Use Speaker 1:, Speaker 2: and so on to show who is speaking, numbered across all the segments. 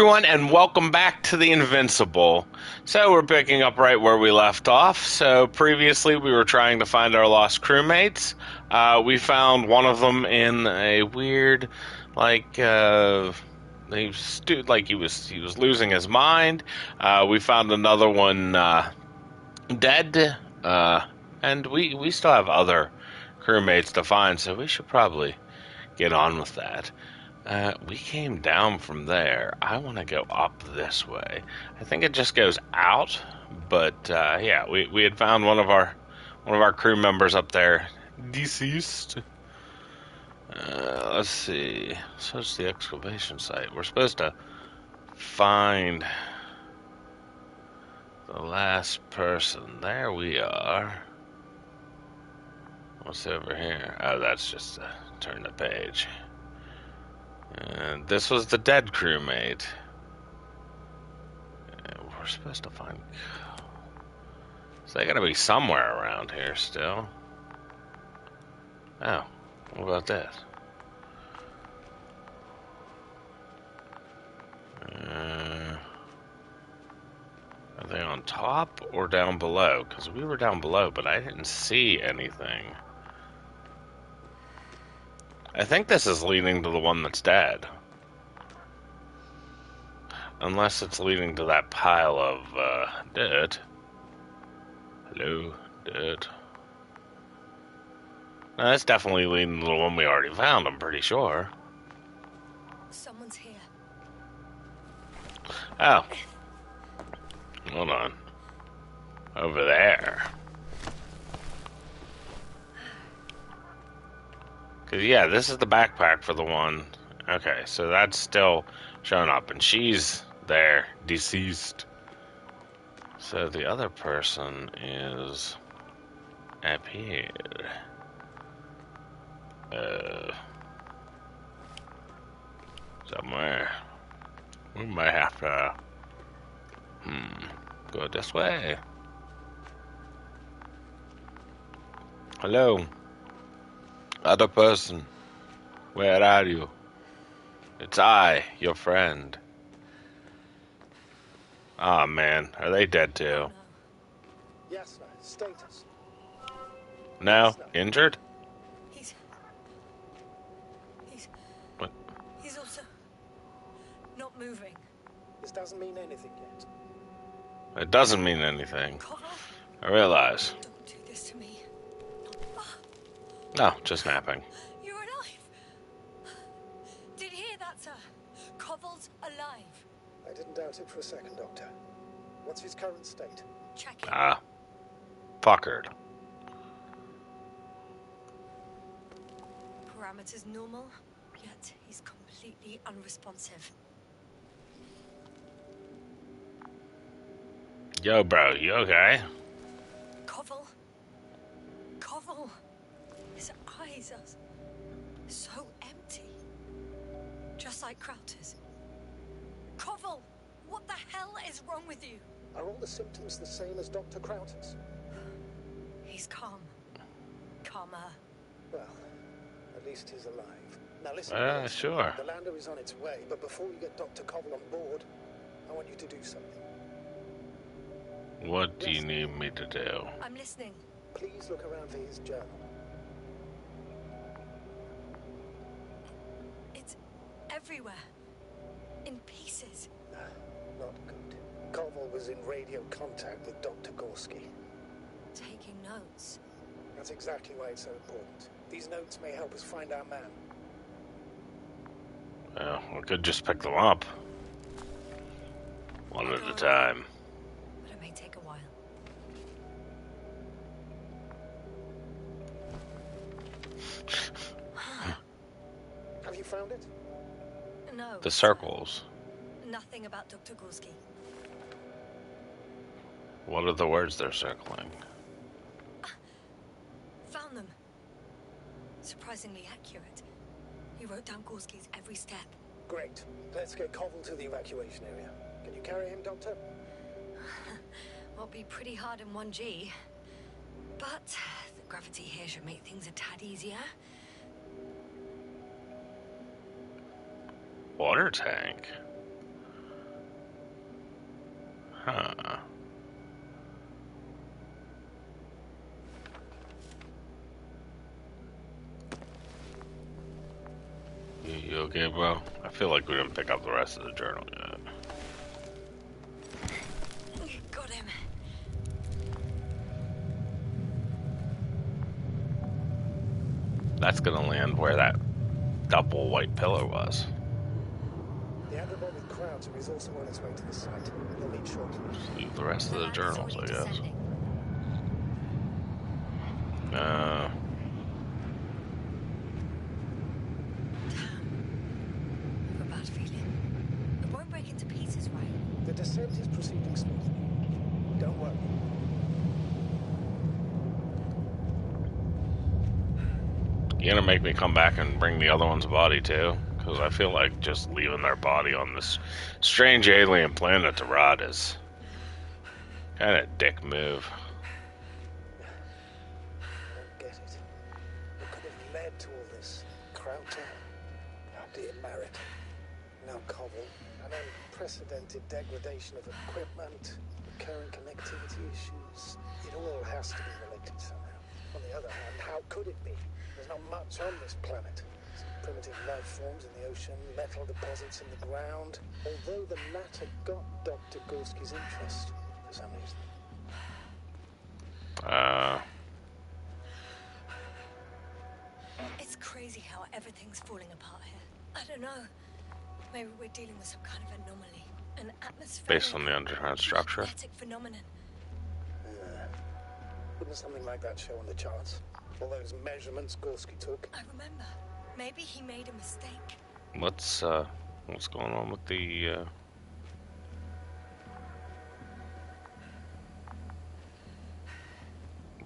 Speaker 1: everyone, and welcome back to the Invincible. So we're picking up right where we left off. So previously we were trying to find our lost crewmates. We found one of them in a weird, he was losing his mind. We found another one dead, and we still have other crewmates to find. So we should probably get on with that. We came down from there. I want to go up this way. I think it just goes out, but yeah, we had found one of our crew members up there deceased. Let's see. So it's the excavation site. We're supposed to find the last person. There we are. What's over here? Oh, that's just turn the page. And this was the dead crewmate. And we're supposed to find... So they gotta be somewhere around here still. Oh, what about this? Are they on top or down below? Because we were down below, but I didn't see anything. I think this is leading to the one that's dead. Unless it's leading to that pile of dirt. Hello, dirt. No, that's definitely leading to the one we already found, I'm pretty sure.
Speaker 2: Someone's here.
Speaker 1: Oh. Hold on. Over there. Cause yeah, this is the backpack for the one. Okay, so that's still showing up, and she's there, deceased. So the other person is up here. Somewhere. We might have to, go this way. Hello. Other person. Where are you? It's I, your friend. Ah, oh, man. Are they dead too?
Speaker 2: No.
Speaker 3: Yes, sir. Status.
Speaker 1: No? Injured?
Speaker 2: He's
Speaker 1: What?
Speaker 2: He's also not moving.
Speaker 3: This doesn't mean anything yet.
Speaker 1: It doesn't mean anything.
Speaker 2: Connell,
Speaker 1: I realize.
Speaker 2: don't do this to me.
Speaker 1: No, just napping.
Speaker 2: You're alive. Did you hear that, sir? Covell's alive.
Speaker 3: I didn't doubt it for a second, Doctor. What's his current state?
Speaker 2: Checking.
Speaker 1: Puckered.
Speaker 2: Parameters normal, yet he's completely unresponsive.
Speaker 1: Yo, bro, you okay?
Speaker 2: Covell. His eyes are so empty. Just like Crowter's. Covell, what the hell is wrong with you?
Speaker 3: Are all the symptoms the same as Dr. Crowter's?
Speaker 2: He's calm. Calmer.
Speaker 3: Well, at least he's alive. Now listen.
Speaker 1: Sure.
Speaker 3: The lander is on its way, but before you get Dr. Covell on board, I want you to do something.
Speaker 1: What do you need me to do?
Speaker 2: I'm listening.
Speaker 3: Please look around for his journal.
Speaker 2: It's everywhere. In pieces.
Speaker 3: Not good. Covell was in radio contact with Dr. Gorski.
Speaker 2: Taking notes.
Speaker 3: That's exactly why it's so important. These notes may help us find our man.
Speaker 1: Well, we could just pick them up. One at a time.
Speaker 2: But it may take a while.
Speaker 3: Have you found it?
Speaker 2: No.
Speaker 1: The circles.
Speaker 2: Nothing about Dr. Gorski.
Speaker 1: What are the words they're circling?
Speaker 2: Found them. Surprisingly accurate. He wrote down Gorski's every step.
Speaker 3: Great. Let's get Covell to the evacuation area. Can you carry him, Doctor?
Speaker 2: Will be pretty hard in 1G. But the gravity here should make things a tad easier.
Speaker 1: Water tank. Huh. You okay, bro? I feel like we didn't pick up the rest of the journal yet.
Speaker 2: Got him.
Speaker 1: That's gonna land where that double white pillar was.
Speaker 3: The Agrabah with crowds is also on its way to the site. They'll meet shortly.
Speaker 1: Leave the rest of the
Speaker 2: land is
Speaker 1: journals, I
Speaker 2: already
Speaker 1: guess.
Speaker 2: descending.
Speaker 1: Uh,
Speaker 2: Damn. I have a bad feeling. It won't break into pieces, right?
Speaker 3: The descent is proceeding smoothly. Don't worry.
Speaker 1: you gonna make me come back and bring the other one's body too? Because I feel like just leaving their body on this strange alien planet to rot is kind of a dick move.
Speaker 3: I don't get it. What could have led to all this? Crowter, dear Merritt, now Cobble, an unprecedented degradation of equipment, recurring connectivity issues. It all has to be related somehow. On the other hand, how could it be? There's not much on this planet. Some primitive life forms in the ocean, metal deposits in the ground. Although the latter got Dr. Gorski's interest for some reason.
Speaker 2: It's crazy how everything's falling apart here. I don't know. Maybe we're dealing with some kind of anomaly. An atmospheric...
Speaker 1: Based on the underground structure.
Speaker 2: magnetic phenomenon.
Speaker 3: Wouldn't something like that show on the charts? All those measurements Gorski took?
Speaker 2: I remember. Maybe he made a mistake.
Speaker 1: What's going on with the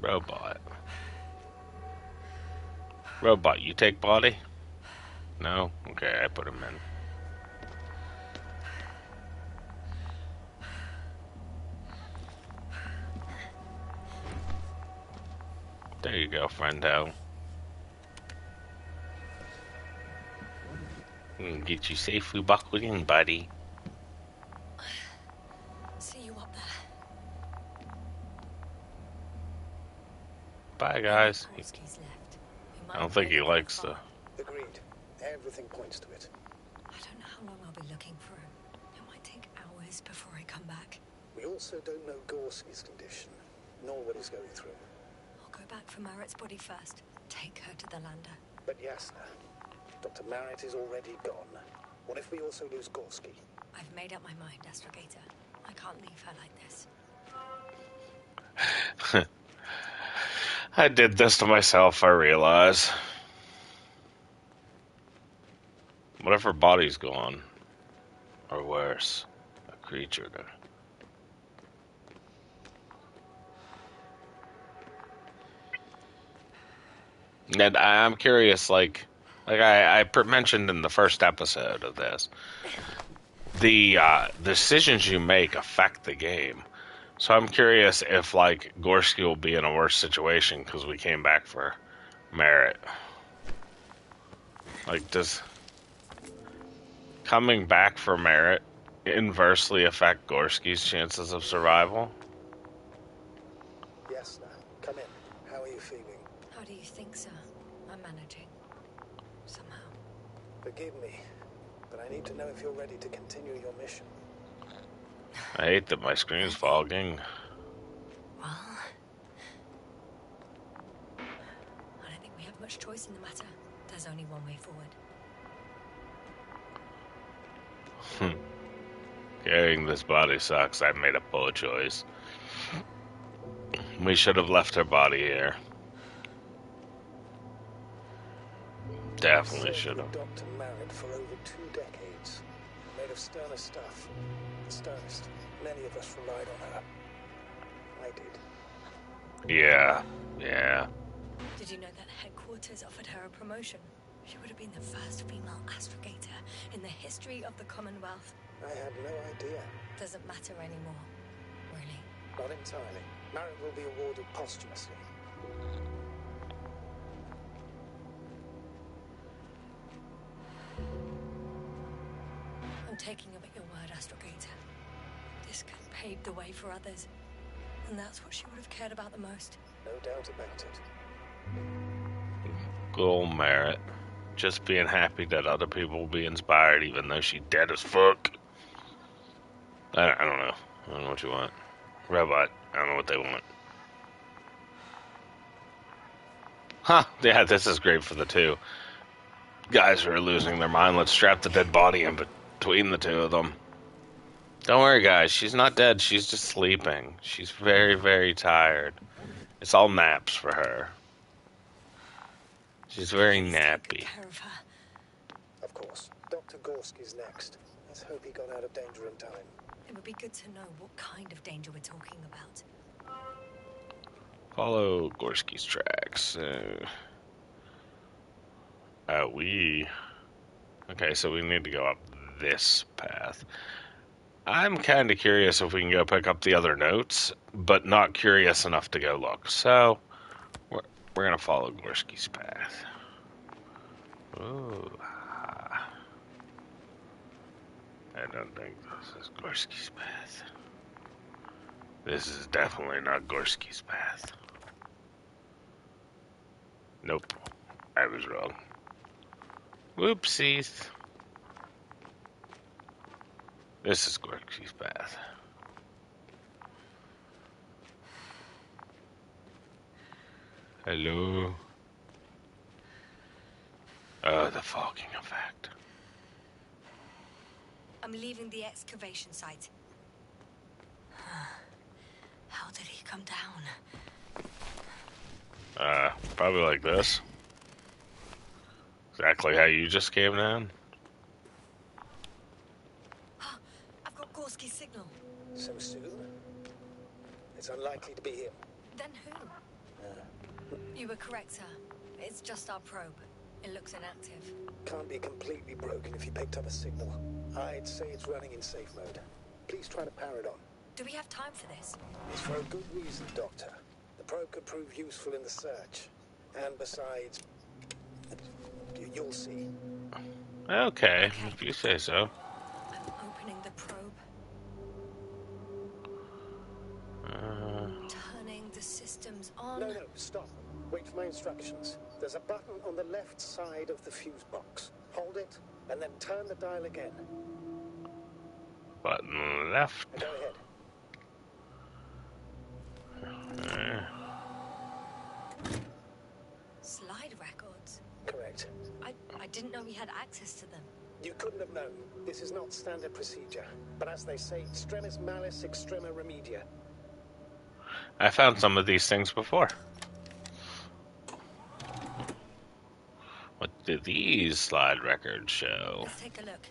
Speaker 1: robot? Robot, you take body? No? Okay, I put him in. There you go, friendo. Get you safely buckled in, buddy.
Speaker 2: See you up there.
Speaker 1: Bye, guys.
Speaker 2: Gorski's left.
Speaker 1: I don't think he likes the...
Speaker 3: Agreed. Everything points to it.
Speaker 2: I don't know how long I'll be looking for him. It might take hours before I come back.
Speaker 3: We also don't know Gorski's condition, nor what he's going through.
Speaker 2: I'll go back for Merritt's body first. Take her to the lander.
Speaker 3: But Yasna, Dr. Merritt is already gone. What if we also lose Gorski?
Speaker 2: I've made up my mind, Astrogator. I can't leave her like this.
Speaker 1: I did this to myself, I realize. What if her body's gone? Or worse, a creature there. And I'm curious, like I mentioned in the first episode of this, the decisions you make affect the game. So I'm curious if, like, Gorski will be in a worse situation because we came back for Merritt. Like, does coming back for Merritt inversely affect Gorski's chances of survival?
Speaker 3: Yasna, come in. How are you feeling?
Speaker 2: How do you think, sir? I'm managing. Somehow.
Speaker 3: Forgive me, but I need to know if you're ready to continue your mission.
Speaker 1: I hate that my screen's fogging.
Speaker 2: Well... I don't think we have much choice in the matter. There's only one way forward.
Speaker 1: Carrying this body sucks. I made a poor choice. We should have left her body here. Definitely should have.
Speaker 3: Dr. Merritt for over 2 decades. Made of sterner stuff. The sternest. Many of us relied on her. I did.
Speaker 1: Yeah.
Speaker 2: Did you know that headquarters offered her a promotion? She would have been the first female astrogator in the history of the Commonwealth.
Speaker 3: I had no idea.
Speaker 2: Doesn't matter anymore, really.
Speaker 3: Not entirely. Merritt will be awarded posthumously.
Speaker 2: I'm taking you at your word, Astrogator. This could pave the way for others. And that's what she would have cared about the most.
Speaker 3: No doubt about it.
Speaker 1: Good old Merritt. Just being happy that other people will be inspired, even though she's dead as fuck. I don't know. I don't know what you want. Robot. I don't know what they want. Huh. Yeah, this is great for the two. Guys who are losing their mind. Let's strap the dead body in between the two of them. Don't worry, guys. She's not dead. She's just sleeping. She's very, very tired. It's all naps for her. She's very
Speaker 2: Please take good
Speaker 1: nappy.
Speaker 2: care of her.
Speaker 3: Of course. Dr. Gorski's next. Let's hope he got out of danger in time.
Speaker 2: It would be good to know what kind of danger we're talking about.
Speaker 1: Follow Gorski's tracks. Okay, so we need to go up this path. I'm kind of curious if we can go pick up the other notes, but not curious enough to go look. So, we're going to follow Gorski's path. Ooh. I don't think this is Gorski's path. This is definitely not Gorski's path. Nope. I was wrong. Whoopsies. This is Gorski's path. Hello. Oh, the fogging effect.
Speaker 2: I'm leaving the excavation site. How did he come down?
Speaker 1: Probably like this. Exactly how you just came down.
Speaker 2: I've got Gorski's signal.
Speaker 3: So soon? It's unlikely to be him.
Speaker 2: Then who? You were correct, sir. It's just our probe. It looks inactive.
Speaker 3: Can't be completely broken if he picked up a signal. I'd say it's running in safe mode. Please try to power it on.
Speaker 2: Do we have time for this?
Speaker 3: It's for a good reason, Doctor. The probe could prove useful in the search. And besides, you'll see.
Speaker 1: Okay, if you say so.
Speaker 2: I'm opening the probe. Turning the systems on.
Speaker 3: No, stop. Wait for my instructions. There's a button on the left side of the fuse box. Hold it, and then turn the dial again.
Speaker 1: Button on the left.
Speaker 3: Go ahead.
Speaker 2: Slide records.
Speaker 3: Correct.
Speaker 2: I didn't know we had access to them.
Speaker 3: You couldn't have known. This is not standard procedure. But as they say, extremis malice, extrema remedia.
Speaker 1: I found some of these things before. What do these slide records show?
Speaker 2: Let's take a look.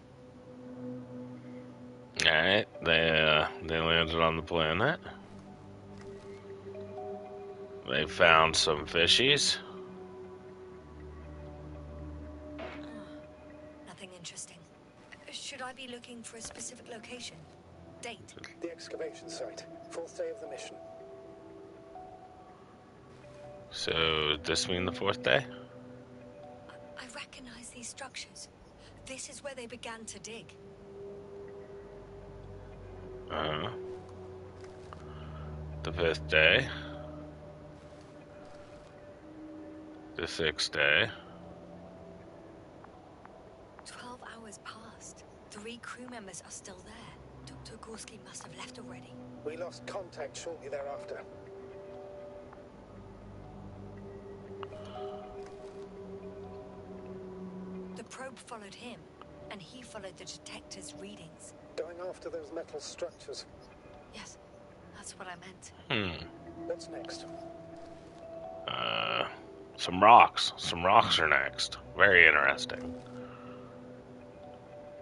Speaker 1: Alright, they landed on the planet. They found some fishies.
Speaker 2: Nothing interesting. Should I be looking for a specific location? Date?
Speaker 3: The excavation site. 4th day of the mission.
Speaker 1: So, does this mean the 4th day?
Speaker 2: I recognize these structures. This is where they began to dig.
Speaker 1: The 5th day. The 6th day.
Speaker 2: 12 hours passed. 3 crew members are still there. Dr. Gorski must have left already.
Speaker 3: We lost contact shortly thereafter.
Speaker 2: The probe followed him, and he followed the detector's readings.
Speaker 3: Going after those metal structures.
Speaker 2: Yes, that's what I meant.
Speaker 3: What's next?
Speaker 1: Some rocks. Some rocks are next. Very interesting.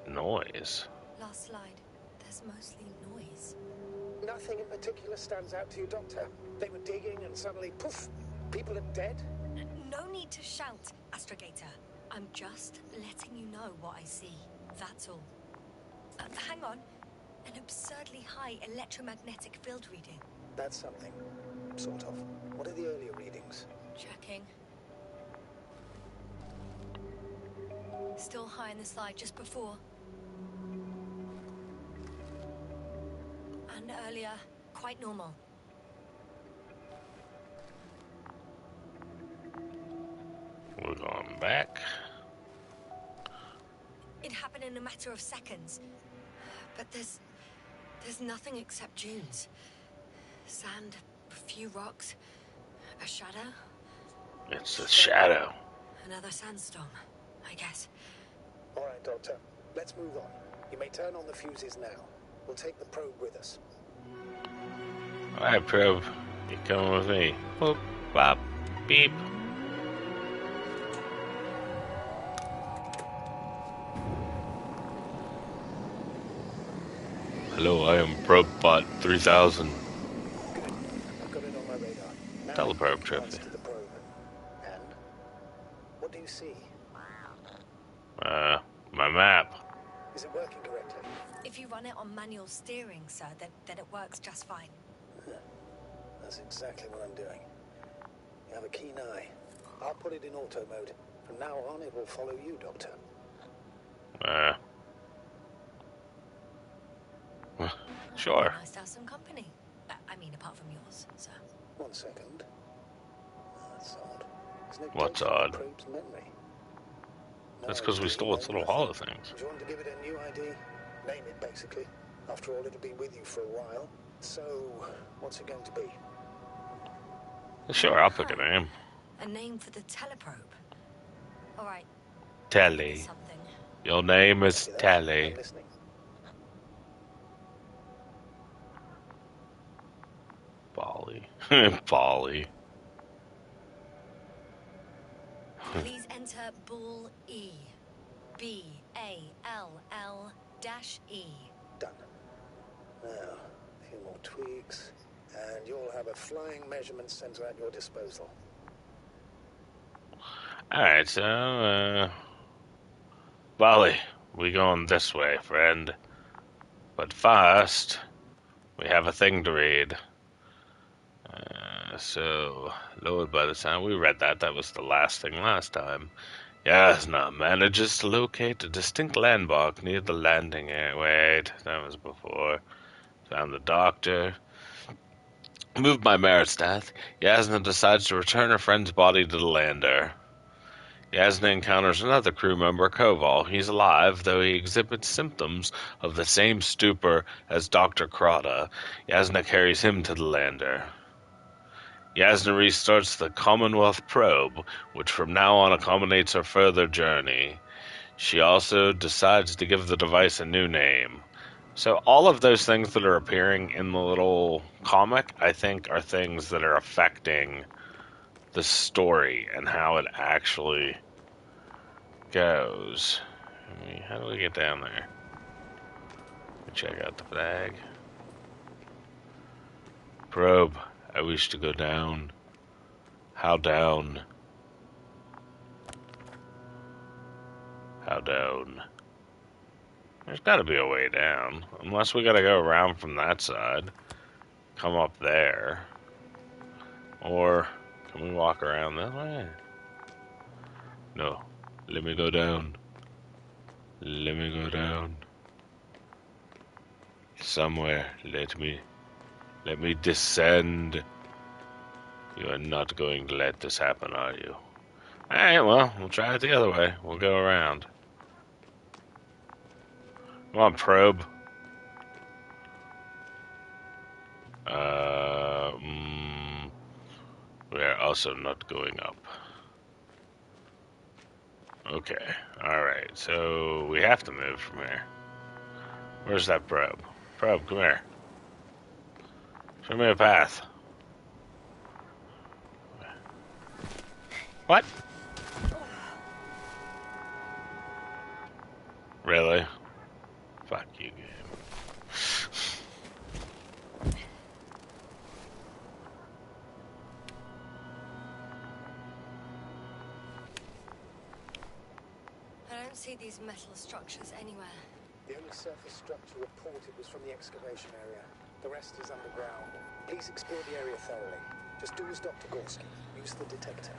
Speaker 1: Noise.
Speaker 2: Last slide. There's mostly noise.
Speaker 3: Nothing in particular stands out to you, Doctor. They were digging and suddenly, poof, people are dead.
Speaker 2: No need to shout, Astrogator. I'm just letting you know what I see. That's all. Hang on. An absurdly high electromagnetic field reading.
Speaker 3: That's something. Sort of. What are the earlier readings?
Speaker 2: Checking. Still high in the slide just before. And earlier, quite normal.
Speaker 1: We're going back.
Speaker 2: It happened in a matter of seconds. But there's nothing except dunes. Sand, a few rocks, a shadow.
Speaker 1: It's a shadow.
Speaker 2: Another sandstorm, I guess.
Speaker 3: All right, Doctor. Let's move on. You may turn on the fuses now. We'll take the probe with us.
Speaker 1: Alright, probe. You coming with me? Boop, bop, beep. Hello, I am ProbeBot 3000.
Speaker 3: Good. I've got it on my radar. Now
Speaker 1: Teleprobe
Speaker 3: take us
Speaker 1: trophy.
Speaker 3: to the probe. And what do you see?
Speaker 1: My map.
Speaker 3: Is it working correctly?
Speaker 2: If you run it on manual steering, sir, then it works just fine.
Speaker 3: That's exactly what I'm doing. You have a keen eye. I'll put it in auto mode. From now on, it will follow you, Doctor.
Speaker 1: Sure.
Speaker 2: Nice to have some company. I mean, apart from yours, sir.
Speaker 3: 1 second. That's odd. There's no
Speaker 1: What's
Speaker 3: date on the
Speaker 1: odd?
Speaker 3: probe's memory.
Speaker 1: That's
Speaker 3: No
Speaker 1: because we
Speaker 3: ID,
Speaker 1: stole
Speaker 3: no
Speaker 1: its little
Speaker 3: nothing.
Speaker 1: hollow things.
Speaker 3: Do you want to give it a new ID? Name it, basically. After all, it'll be with you for a while. So, what's it going to be?
Speaker 1: Sure, I'll pick a name.
Speaker 2: A name for the teleprobe. All right.
Speaker 1: Telly.
Speaker 2: Something.
Speaker 1: Your name is
Speaker 3: Copy that.
Speaker 1: Telly.
Speaker 3: I'm listening.
Speaker 1: Bali. Bali.
Speaker 2: Please enter Ball E. B-A-L-L-E.
Speaker 3: Done. Now, a few more tweaks, and you'll have a flying measurement center at your disposal.
Speaker 1: Alright, so, Bali, we going this way, friend. But first, we have a thing to read. So, lowered by the time we read that, that was the last thing last time. Yasna manages to locate a distinct landmark near the landing area. Wait, that was before. Found the doctor. Moved by Merritt's death, Yasna decides to return her friend's body to the lander. Yasna encounters another crew member, Koval. He's alive, though he exhibits symptoms of the same stupor as Dr. Krata. Yasna carries him to the lander. Yasna restarts the Commonwealth probe, which from now on accommodates her further journey. She also decides to give the device a new name. So all of those things that are appearing in the little comic, I think, are things that are affecting the story and how it actually goes. How do we get down there? Check out the flag. Probe, I wish to go down. How down? How down? There's gotta be a way down. Unless we gotta go around from that side. Come up there. Or, can we walk around this way? No. Let me go down. Let me go down. Somewhere, let me descend. You are not going to let this happen, are you? Alright, well, we'll try it the other way. We'll go around. Come on, probe. We're also not going up. Okay, alright, so we have to move from here. Where's that probe? Probe, come here. Show me a path. What? Really? Fuck you, game.
Speaker 2: I don't see these metal structures anywhere.
Speaker 3: The only surface structure reported was from the excavation area. The rest is underground. Please explore the area thoroughly. Just do as Dr. Gorski. Use the detector.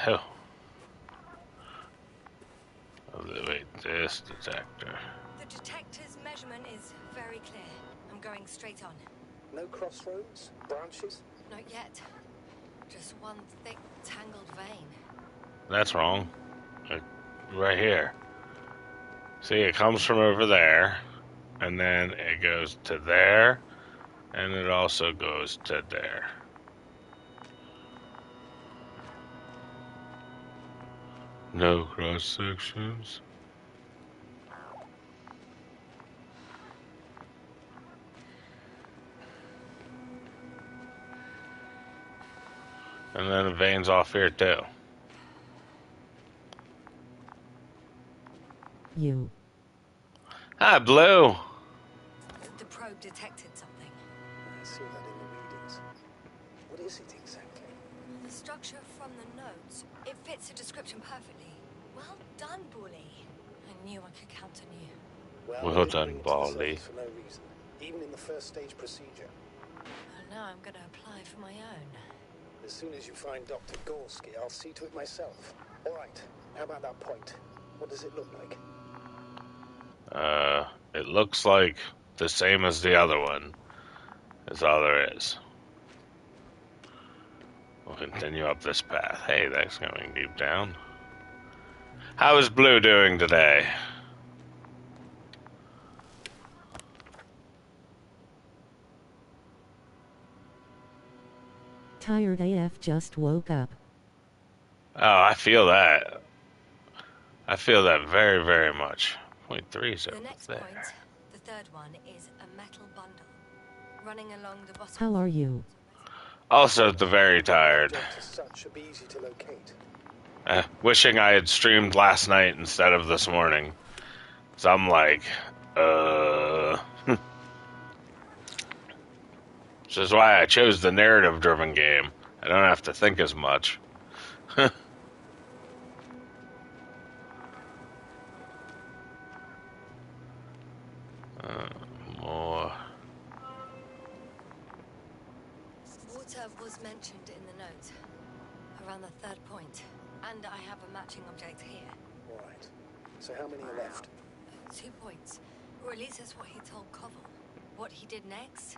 Speaker 1: Oh. Wait, this detector.
Speaker 2: The detector's measurement moment is very clear. I'm going straight on.
Speaker 3: No crossroads? Branches?
Speaker 2: Not yet. Just one thick, tangled vein.
Speaker 1: That's wrong. Right here. See, it comes from over there, and then it goes to there, and it also goes to there. No cross sections. And then the veins off here too.
Speaker 4: You.
Speaker 1: Hi, Blue.
Speaker 2: The probe detected something.
Speaker 3: I see that in the readings. What is it exactly?
Speaker 2: The structure from the notes. It fits the description perfectly. Well done, Bully. I knew I could count on you.
Speaker 3: Well
Speaker 1: Well
Speaker 3: didn't
Speaker 1: done,
Speaker 3: bring it to the
Speaker 1: Barley.
Speaker 3: surface for no reason, even in the first stage procedure.
Speaker 2: And now I'm going to apply for my own.
Speaker 3: As soon as you find Dr. Gorski, I'll see to it myself. All right, how about that point? What does it look like?
Speaker 1: It looks like the same as the other one. That's all there is. We'll continue up this path. Hey, that's going deep down. How is Blue doing today?
Speaker 4: Tired AF, just woke up.
Speaker 1: Oh, I feel that. I feel that very, very much. Point 3 is
Speaker 2: The
Speaker 1: over
Speaker 2: next
Speaker 1: there.
Speaker 2: point, the third one, is a metal bundle. Running along the bottom.
Speaker 4: How are you?
Speaker 1: Also, the very tired.
Speaker 3: Object as such should be easy to locate.
Speaker 1: Wishing I had streamed last night instead of this morning. So I'm like, Which is why I chose the narrative-driven game. I don't have to think as much. More.
Speaker 2: Water was mentioned in the notes. Around the third point. And I have a matching object here.
Speaker 3: All right. So how many are left?
Speaker 2: 2 points. Or at least that's what he told Koval. What he did next,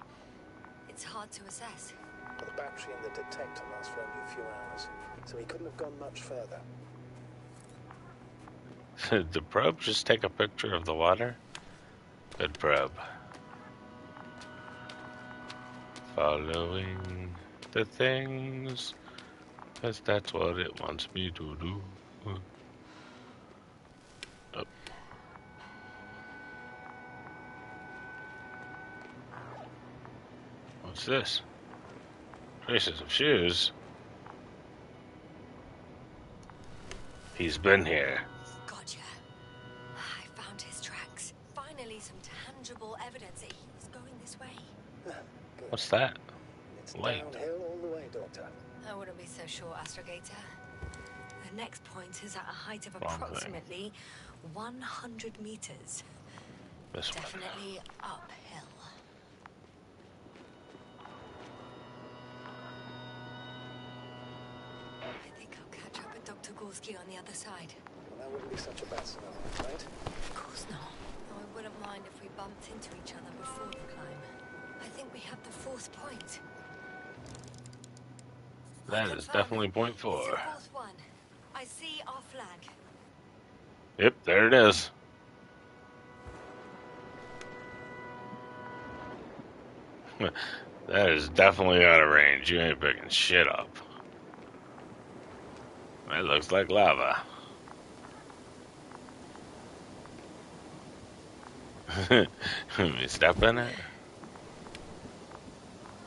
Speaker 2: it's hard to assess.
Speaker 3: Well, the battery and the detector last for only a few hours, so he couldn't have gone much further.
Speaker 1: Did the probe just take a picture of the water? Good probe. Following the things, 'cause that's what it wants me to do. Oh. What's this? Traces of shoes. He's been here.
Speaker 2: Gotcha. I found his tracks. Finally, some tangible evidence that he was going this way.
Speaker 3: Good.
Speaker 1: What's that?
Speaker 3: It's
Speaker 1: Light.
Speaker 3: downhill all the way, Doctor.
Speaker 2: I wouldn't be so sure, Astrogator. The next point is at a height of
Speaker 1: Wrong thing.
Speaker 2: approximately 100 meters.
Speaker 1: This one.
Speaker 2: Definitely uphill. I think I'll catch up with Dr. Gorski on the other side.
Speaker 3: Well, that wouldn't be such a bad scenario, right?
Speaker 2: Of course not. Though I wouldn't mind if we bumped into each other before the climb. I think we have the fourth point.
Speaker 1: That is definitely point 4.
Speaker 2: It's the fourth one. I see our flag.
Speaker 1: Yep, there it is. That is definitely out of range. You ain't picking shit up. That looks like lava. Let me step in it.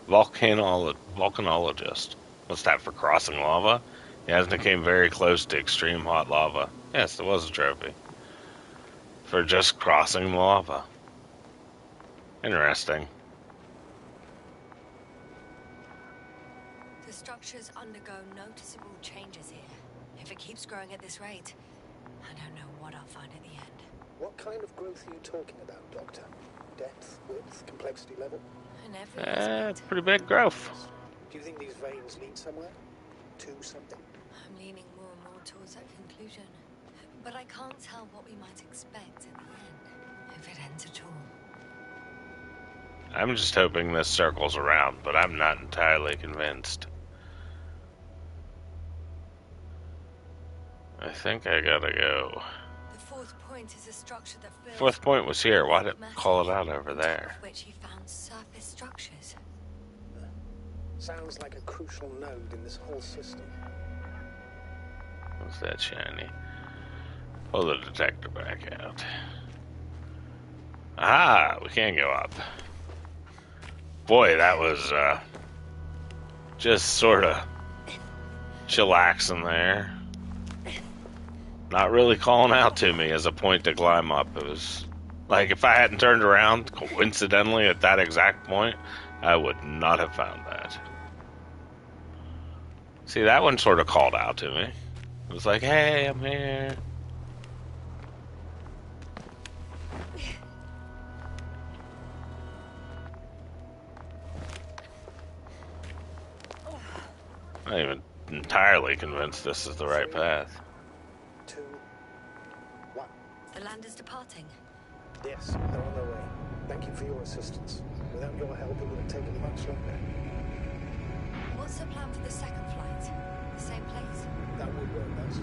Speaker 1: Volcanologist. What's that for crossing lava? He hasn't came very close to extreme hot lava. Yes, there was a trophy. For just crossing the lava. Interesting.
Speaker 2: The structures undergo noticeable changes here. If it keeps growing at this rate, I don't know what I'll find at the end.
Speaker 3: What kind of growth are you talking about, Doctor? Depth, width, complexity level?
Speaker 2: In every aspect.
Speaker 1: Pretty big growth.
Speaker 3: Do you think these veins lead somewhere? To something?
Speaker 2: I'm leaning more and more towards that conclusion. But I can't tell what we might expect at the end. If it ends at all.
Speaker 1: I'm just hoping this circles around, but I'm not entirely convinced. I think I gotta go.
Speaker 2: The fourth point is a structure that fills
Speaker 1: Fourth point was here. Why did it
Speaker 2: matter,
Speaker 1: call it out over
Speaker 2: on
Speaker 1: there?
Speaker 2: top of which he found surface structures.
Speaker 3: Sounds like a crucial node in this whole system.
Speaker 1: What's that shiny? Pull the detector back out. Ah, we can go up. Boy, that was just sort of chillaxing there. Not really calling out to me as a point to climb up. It was like if I hadn't turned around coincidentally at that exact point, I would not have found that. See, that one sort of called out to me. It was like, hey, I'm here. I'm not even entirely convinced this is the right path.
Speaker 3: 2, 1.
Speaker 2: The land is departing.
Speaker 3: Yes, they're on their way. Thank you for your assistance. Without your help, it would have taken much longer.
Speaker 2: What's the plan for the second flight? The same place?
Speaker 3: That would work best.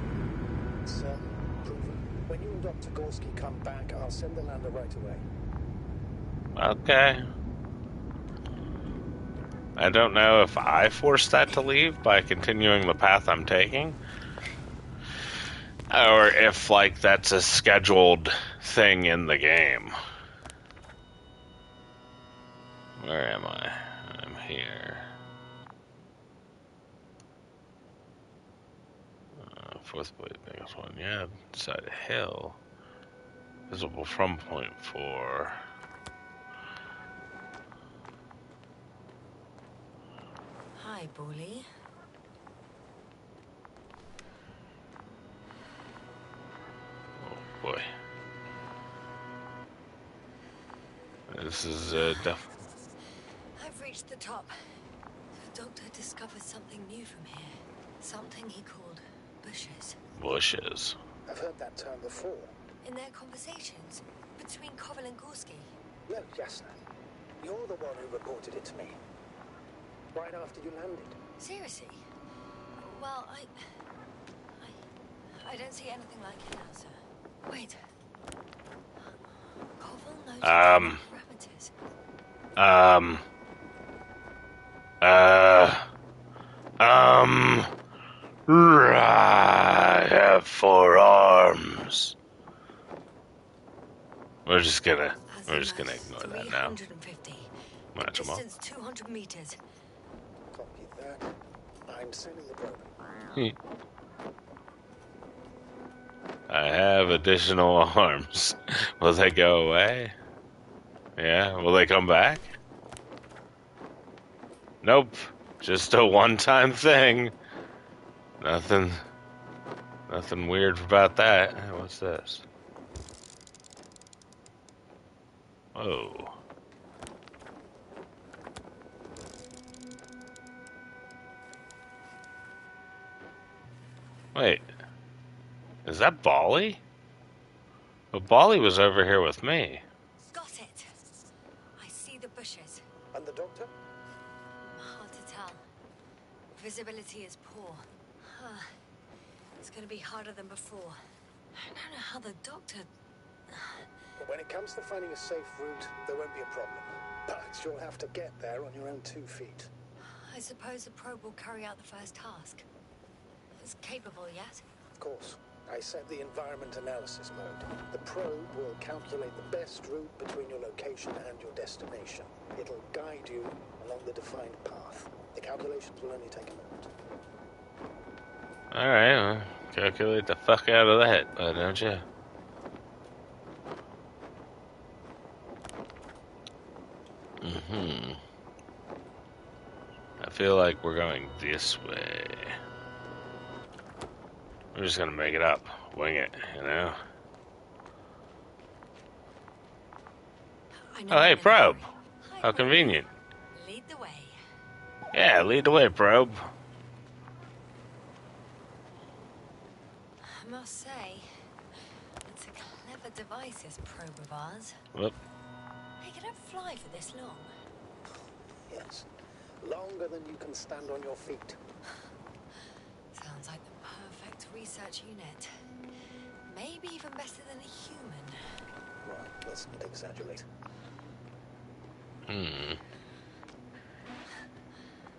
Speaker 3: Certain, proven. When you and Dr. Gorski come back, I'll send the lander right away.
Speaker 1: Okay. I don't know if I forced that to leave by continuing the path I'm taking, or if, like, that's a scheduled thing in the game. Where am I? I'm here. Fourth point, biggest one. Yeah, side of hill. Visible from point 4.
Speaker 2: Hi, Bully.
Speaker 1: Oh boy. This is definitely.
Speaker 2: I've reached the top. The doctor discovered something new from here. Something he called bushes.
Speaker 1: Bushes.
Speaker 3: I've heard that term before.
Speaker 2: In their conversations between Koval and Gorski.
Speaker 3: No, Jasna. You're the one who reported it to me. Right after you landed.
Speaker 2: Seriously? Well, I don't see anything like it now, sir. Wait. Koval knows parameters.
Speaker 1: I have 4 arms. We're just gonna ignore that now.
Speaker 2: 350.
Speaker 1: Match 'em up.
Speaker 2: Distance 200 meters.
Speaker 3: Copy that. I'm sending the probe.
Speaker 1: I have additional arms. Will they go away? Yeah, will they come back? Nope. Just a one-time thing. Nothing weird about that. What's this? Oh. Wait. Is that Bali? But Bali was over here with me.
Speaker 2: Got it. I see the bushes.
Speaker 3: And the doctor?
Speaker 2: Hard to tell. Visibility is poor. It's gonna be harder than before. I don't know how the doctor...
Speaker 3: But when it comes to finding a safe route, there won't be a problem. But you'll have to get there on your own 2 feet.
Speaker 2: I suppose the probe will carry out the first task. It's capable yet?
Speaker 3: Of course. I set the environment analysis mode. The probe will calculate the best route between your location and your destination. It'll guide you along the defined path. The calculations will only take a moment.
Speaker 1: Alright, well, calculate the fuck out of that, don't you? I feel like we're going this way. We're just gonna make it up. Wing it, you know?
Speaker 2: I know
Speaker 1: Oh, hey,
Speaker 2: I'm in a
Speaker 1: probe.
Speaker 2: hurry. Hi,
Speaker 1: How
Speaker 2: probe.
Speaker 1: convenient.
Speaker 2: Lead the way.
Speaker 1: Yeah, lead the way, probe.
Speaker 2: I must say, it's a clever device, this probe of ours.
Speaker 1: Whoop.
Speaker 2: Hey, can it fly for this long?
Speaker 3: Yes. Longer than you can stand on your feet.
Speaker 2: Sounds like the perfect research unit. Maybe even better than a human.
Speaker 3: Well, let's not exaggerate.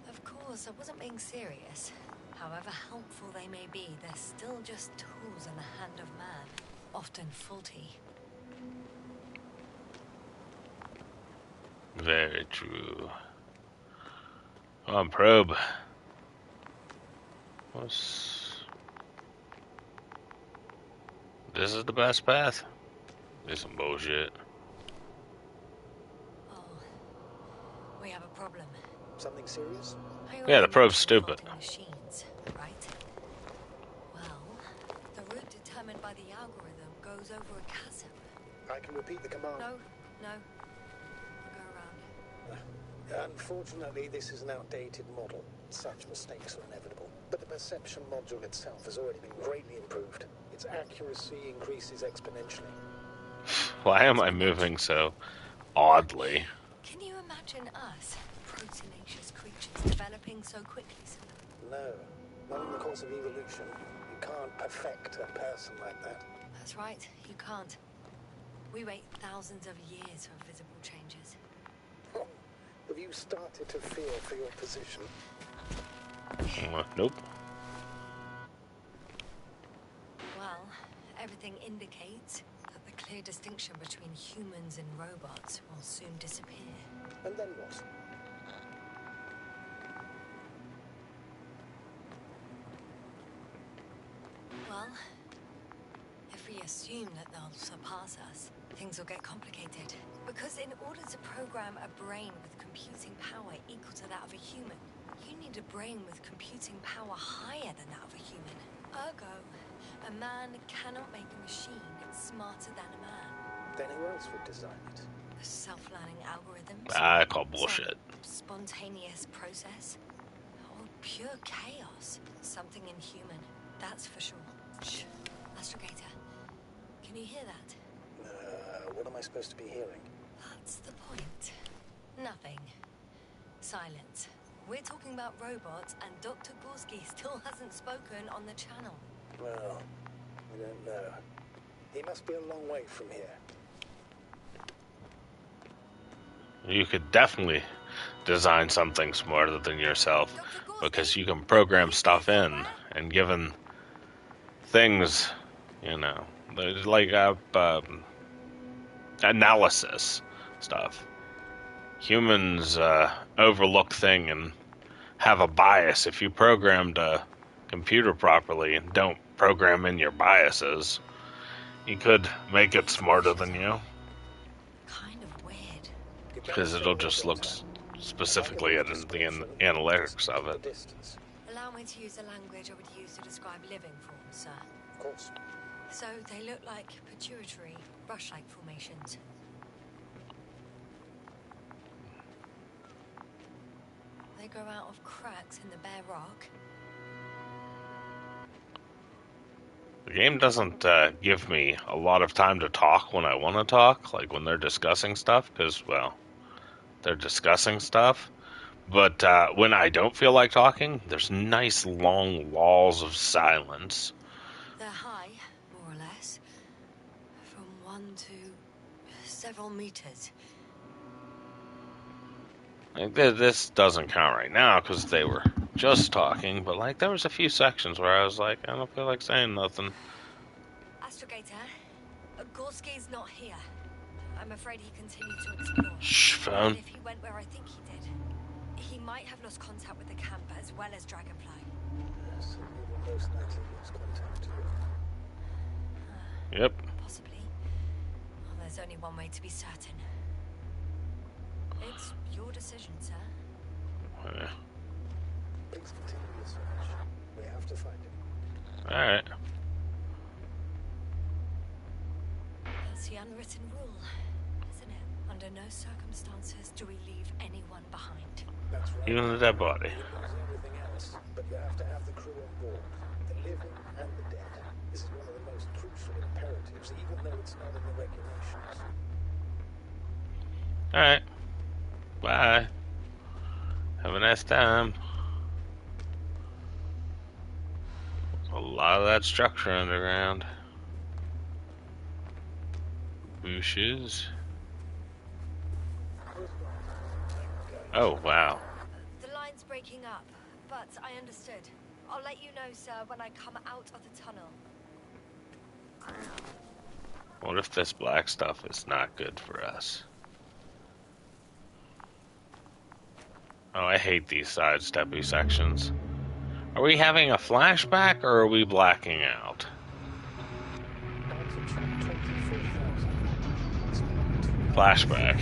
Speaker 2: Of course, I wasn't being serious. However helpful they may be, they're still just tools in the hand of man, often faulty.
Speaker 1: Very true. On probe. This is the best path. This is some bullshit.
Speaker 2: Oh, we have a problem.
Speaker 3: Something serious?
Speaker 2: I
Speaker 1: Yeah,
Speaker 2: already
Speaker 1: the probe's
Speaker 2: mentioned
Speaker 1: stupid.
Speaker 2: faulty machines, right? Well, the route determined by the algorithm goes over a chasm.
Speaker 3: I can repeat the command.
Speaker 2: No. I'll go around.
Speaker 3: Unfortunately, this is an outdated model. Such mistakes are inevitable. But the perception module itself has already been greatly improved. Its accuracy increases exponentially.
Speaker 1: Why am I moving so oddly?
Speaker 2: Can you imagine us, proteinaceous creatures, developing so quickly, sir?
Speaker 3: No, not in the course of evolution. You can't perfect a person like that.
Speaker 2: That's right, you can't. We wait thousands of years for visible changes.
Speaker 3: Oh, have you started to fear for your position?
Speaker 1: Nope.
Speaker 2: Well, everything indicates that the clear distinction between humans and robots will soon disappear.
Speaker 3: And then what?
Speaker 2: Well, if we assume that they'll surpass us, things will get complicated. Because in order to program a brain with computing power equal to that of a human, you need a brain with computing power higher than that of a human. Ergo, a man cannot make a machine smarter than a man.
Speaker 3: Then who else would design it?
Speaker 2: Self-learning algorithms.
Speaker 1: I call bullshit.
Speaker 2: Some spontaneous process. Or pure chaos. Something inhuman, that's for sure. Shh. Astrogator, can you hear that?
Speaker 3: What am I supposed to be hearing?
Speaker 2: That's the point. Nothing. Silence. We're talking about robots, and Dr. Gorski still hasn't spoken on the channel.
Speaker 3: Well, I don't know. He must be a long way from here.
Speaker 1: You could definitely design something smarter than yourself because you can program stuff in, and given things, you know, there's like analysis stuff. Humans overlook thing and have a bias. If you programmed a computer properly and don't program in your biases, you could make it smarter than you.
Speaker 2: Kind of weird.
Speaker 1: Because it'll just look specifically at the analytics of it.
Speaker 3: Distance.
Speaker 2: Allow me to use the language I would use to describe living forms, sir.
Speaker 3: Of course.
Speaker 2: So they look like pituitary, brush-like formations. They grow out of cracks in the bare rock.
Speaker 1: The game doesn't give me a lot of time to talk when I want to talk, like when they're discussing stuff, because, well, they're discussing stuff. But when I don't feel like talking, there's nice long walls of silence.
Speaker 2: They're high, more or less. From 1 to several meters.
Speaker 1: Like, this doesn't count right now because they were just talking, but like there was a few sections where I was like, I don't feel like saying nothing.
Speaker 2: Astrogator, Gorski's not here. I'm afraid he continued to explore.
Speaker 1: Shh, phone.
Speaker 2: And if he went where I think he did, he might have lost contact with the camp as well as Dragonfly.
Speaker 3: Yes, he will most likely lose contact.
Speaker 1: Yep.
Speaker 2: Possibly. Well, there's only one way to be certain. It's your decision, sir.
Speaker 3: Please continue your search. We have to find him.
Speaker 1: Alright.
Speaker 2: That's the unwritten rule, isn't it? Under no circumstances do we leave anyone behind.
Speaker 3: That's right.
Speaker 1: Even the dead body.
Speaker 3: You lose everything else, but you have to have the crew on board. The living and the dead. This is one of the most crucial imperatives, even though it's not in the regulations.
Speaker 1: Alright. Bye. Have a nice time. A lot of that structure underground. Bushes. Oh, wow.
Speaker 2: The line's breaking up, but I understood. I'll let you know, sir, when I come out of the tunnel.
Speaker 1: What if this black stuff is not good for us? Oh, I hate these sidesteppy sections. Are we having a flashback or are we blacking out? Flashback.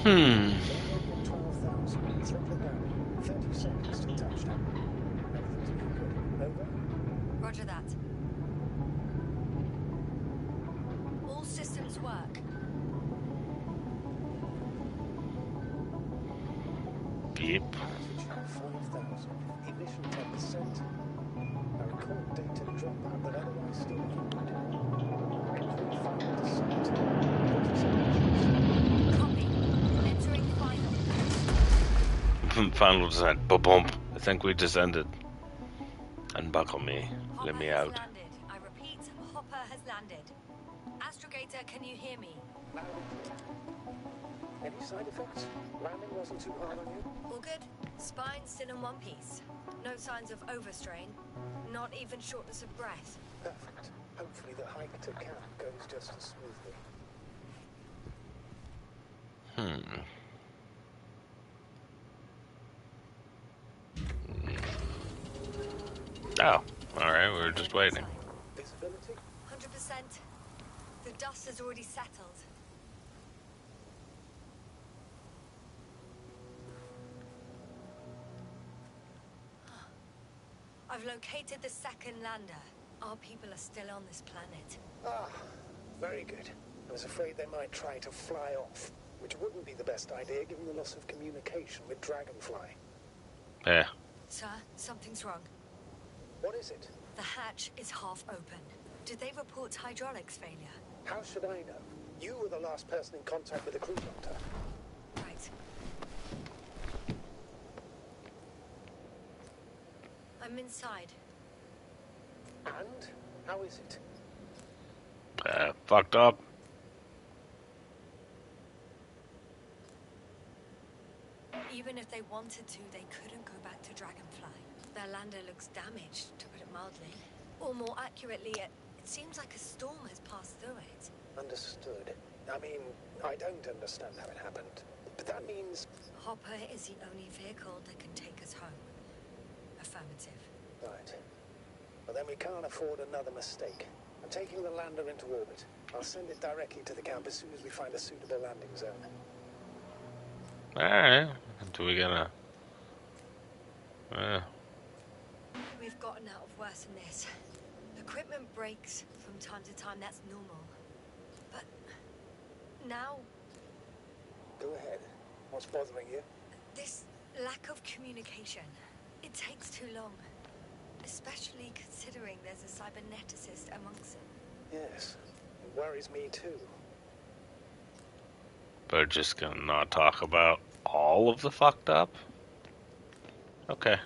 Speaker 1: Hmm.
Speaker 3: 12,000. Triple down. 30 seconds to touchdown. Everything's looking good. Over?
Speaker 2: Roger that. All systems work.
Speaker 1: Beep.
Speaker 3: Altitude 5,000. Ignition 10%. I record data dropout, but otherwise still good. Entering final descent. 30 seconds.
Speaker 2: Copy. Entering final.
Speaker 1: Final descent. Ba-bump. I think we descended. Unbuckle me.
Speaker 2: Hopper
Speaker 1: Let me
Speaker 2: has
Speaker 1: out.
Speaker 2: landed. I repeat, Hopper has landed. Astrogator, can you hear me?
Speaker 3: Loud and clear. Any side effects? Landing wasn't too hard on you?
Speaker 2: All good? Spine still in one piece. No signs of overstrain. Not even shortness of breath.
Speaker 3: Perfect. Hopefully the hike to camp goes just as smoothly.
Speaker 1: Oh, alright, we were just waiting.
Speaker 3: Visibility?
Speaker 2: 100%. The dust has already settled. I've located the second lander. Our people are still on this planet.
Speaker 3: Ah, very good. I was afraid they might try to fly off, which wouldn't be the best idea given the loss of communication with Dragonfly.
Speaker 1: Yeah.
Speaker 2: Sir, something's wrong.
Speaker 3: What is it?
Speaker 2: The hatch is half open. Did they report hydraulics failure?
Speaker 3: How should I know? You were the last person in contact with the crew doctor.
Speaker 2: Right. I'm inside.
Speaker 3: And? How is it?
Speaker 1: Fucked up.
Speaker 2: Even if they wanted to, they couldn't go back to Dragonfly. Their lander looks damaged, to put it mildly. Or more accurately, it seems like a storm has passed through it.
Speaker 3: Understood. I mean, I don't understand how it happened. But that means...
Speaker 2: Hopper is the only vehicle that can take us home. Affirmative.
Speaker 3: Right. Well, then we can't afford another mistake. I'm taking the lander into orbit. I'll send it directly to the camp as soon as we find a suitable landing zone.
Speaker 1: Alright. Do we get a...
Speaker 2: We've gotten out of worse than this. Equipment breaks from time to time, that's normal. But now,
Speaker 3: Go ahead. What's bothering you?
Speaker 2: this lack of communication, it takes too long. Especially considering there's a cyberneticist amongst them.
Speaker 3: Yes. It worries me too.
Speaker 1: But just gonna not talk about all of the fucked up? Okay.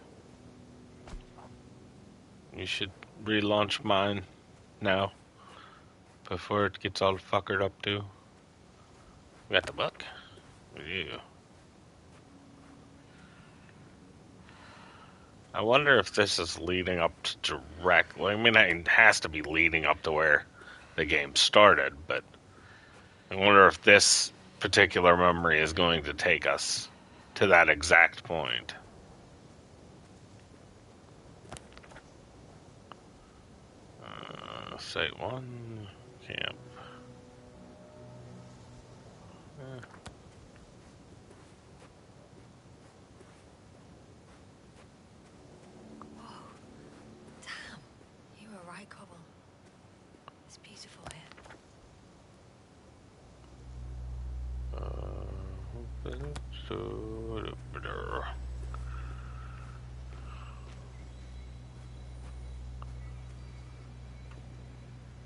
Speaker 1: You should relaunch mine now. Before it gets all fuckered up too. We got the book. Ew. I wonder if this is leading up to directly. I mean, it has to be leading up to where the game started, but I wonder if this particular memory is going to take us to that exact point. Site 1, camp.
Speaker 2: Whoa. Damn. You were right, Cobble. It's beautiful here.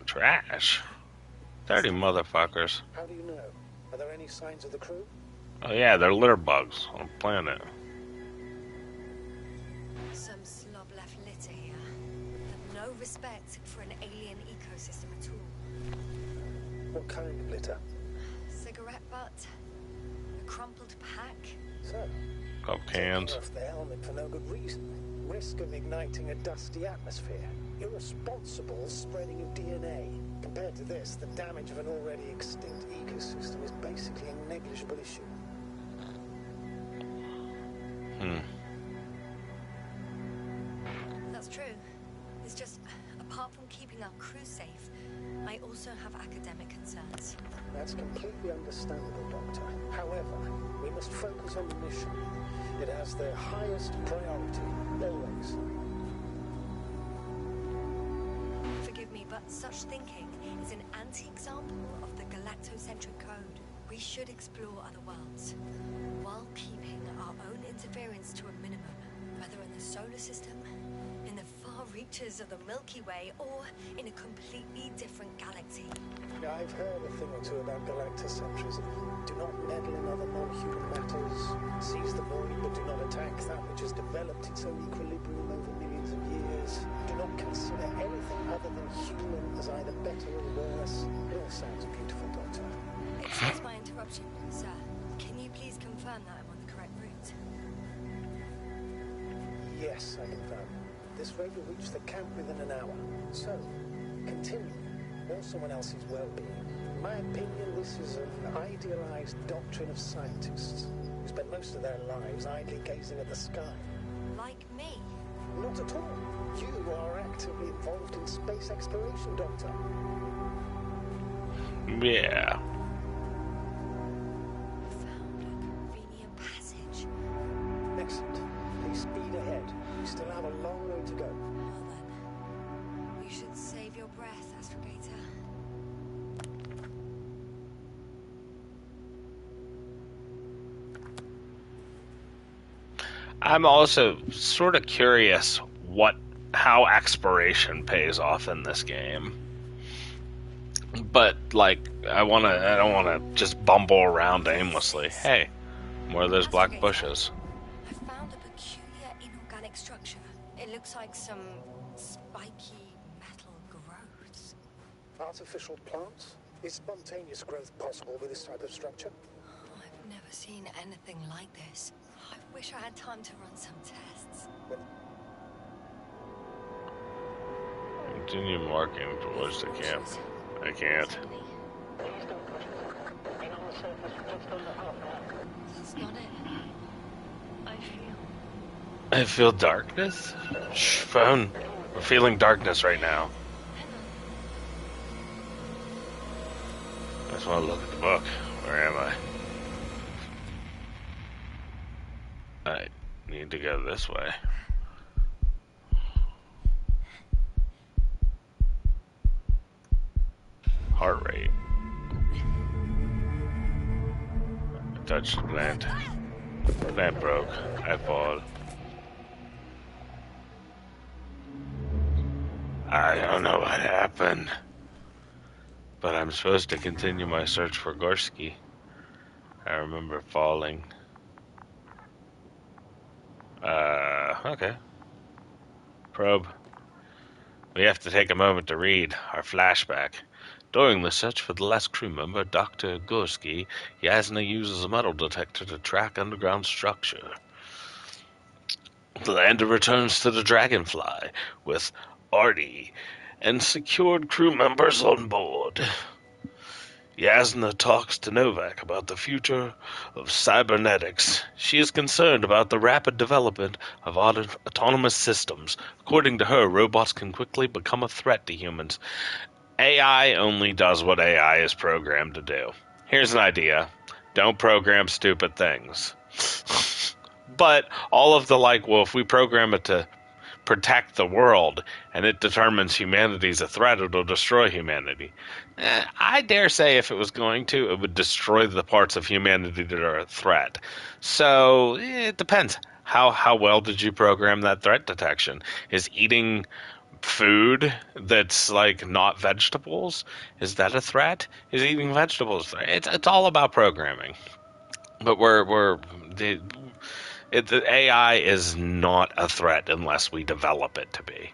Speaker 1: Trash. Dirty motherfuckers.
Speaker 3: How do you know? Are there any signs of the crew?
Speaker 1: Oh yeah, they're litter bugs on the planet.
Speaker 2: Some slob left litter here. Have no respect for an alien ecosystem at all.
Speaker 3: What kind of litter?
Speaker 2: Cigarette butt, a crumpled pack.
Speaker 3: So,
Speaker 1: Cup cans.
Speaker 3: taking off the helmet for no good reason. Risk of igniting a dusty atmosphere. Irresponsible spreading of DNA. Compared to this, the damage of an already extinct ecosystem is basically a negligible issue.
Speaker 2: That's true. It's just, apart from keeping our crew safe, I also have academic concerns.
Speaker 3: That's completely understandable, Doctor. However, we must focus on the mission. It has the highest priority, always.
Speaker 2: Forgive me, but such thinking is an anti-example of the galactocentric code. We should explore other worlds, while keeping our own interference to a minimum, whether in the solar system, in the far reaches of the Milky Way, or in a completely different galaxy.
Speaker 3: I've heard a thing or two about galactocentrism. Do not meddle in other non-human matters. Seize the void, but do not attack that which has developed its own equilibrium over millions of years. Do not consider anything other than human as either better or worse. It all sounds beautiful, Doctor.
Speaker 2: Excuse my interruption, sir. Can you please confirm that I'm on the correct route?
Speaker 3: Yes, I confirm. This ray will reach the camp within an hour. So, continue. Or someone else's well-being. In my opinion, this is an idealized doctrine of scientists who spend most of their lives idly gazing at the sky.
Speaker 2: Like me?
Speaker 3: Not at all. You are actively involved in space exploration, Doctor.
Speaker 1: Yeah.
Speaker 2: Found a convenient passage.
Speaker 3: Excellent. Please speed ahead. We still have a long way to go.
Speaker 2: Well then, you should save your breath, Astrogator.
Speaker 1: I'm also sort of curious how exploration pays off in this game. But like, I don't wanna just bumble around aimlessly. Hey, more of those black bushes.
Speaker 2: I found a peculiar inorganic structure. It looks like some spiky metal growths.
Speaker 3: Artificial plants? Is spontaneous growth possible with this type of structure?
Speaker 2: Oh, I've never seen anything like this. I wish I had time to run some tests.
Speaker 1: Continue marking towards the camp. I can't.
Speaker 2: That's not it.
Speaker 1: I feel darkness? Shh, phone. We're feeling darkness right now. I just want to look at the book. Where am I? I need to go this way. Heart rate. I touched the plant. The plant broke. I fall. I don't know what happened. But I'm supposed to continue my search for Gorski. I remember falling. Okay. Probe. We have to take a moment to read our flashback. During the search for the last crew member, Dr. Gorski, Yasna uses a metal detector to track underground structure. The lander returns to the Dragonfly with Artie and secured crew members on board. Yasna talks to Novak about the future of cybernetics. She is concerned about the rapid development of autonomous systems. According to her, robots can quickly become a threat to humans. AI only does what AI is programmed to do. Here's an idea. Don't program stupid things. But all of the well, if we program it to protect the world and it determines humanity's a threat, it'll destroy humanity. I dare say if it was going to, it would destroy the parts of humanity that are a threat. So it depends. How well did you program that threat detection? Is eating food that's like not vegetables? Is that a threat? Is eating vegetables? It's all about programming. But the the AI is not a threat unless we develop it to be.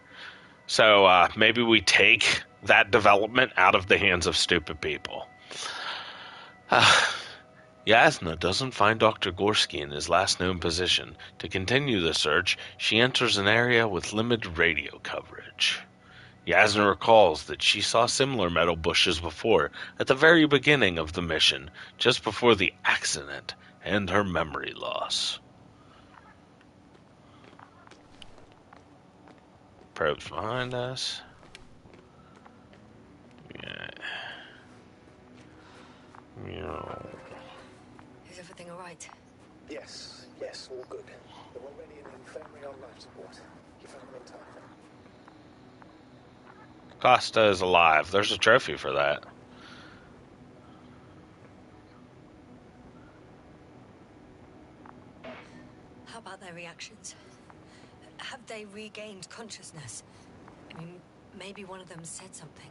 Speaker 1: So maybe we take that development out of the hands of stupid people. Yasna doesn't find Dr. Gorski in his last known position. To continue the search, she enters an area with limited radio coverage. Yasna recalls that she saw similar metal bushes before, at the very beginning of the mission, just before the accident and her memory loss. Probes behind us. Yeah.
Speaker 2: Is everything alright?
Speaker 3: Yes, yes, all good. They're already in the infirmary on life support. You found them in time.
Speaker 1: Costa is alive. There's a trophy for that.
Speaker 2: How about their reactions? Have they regained consciousness? I mean, maybe one of them said something.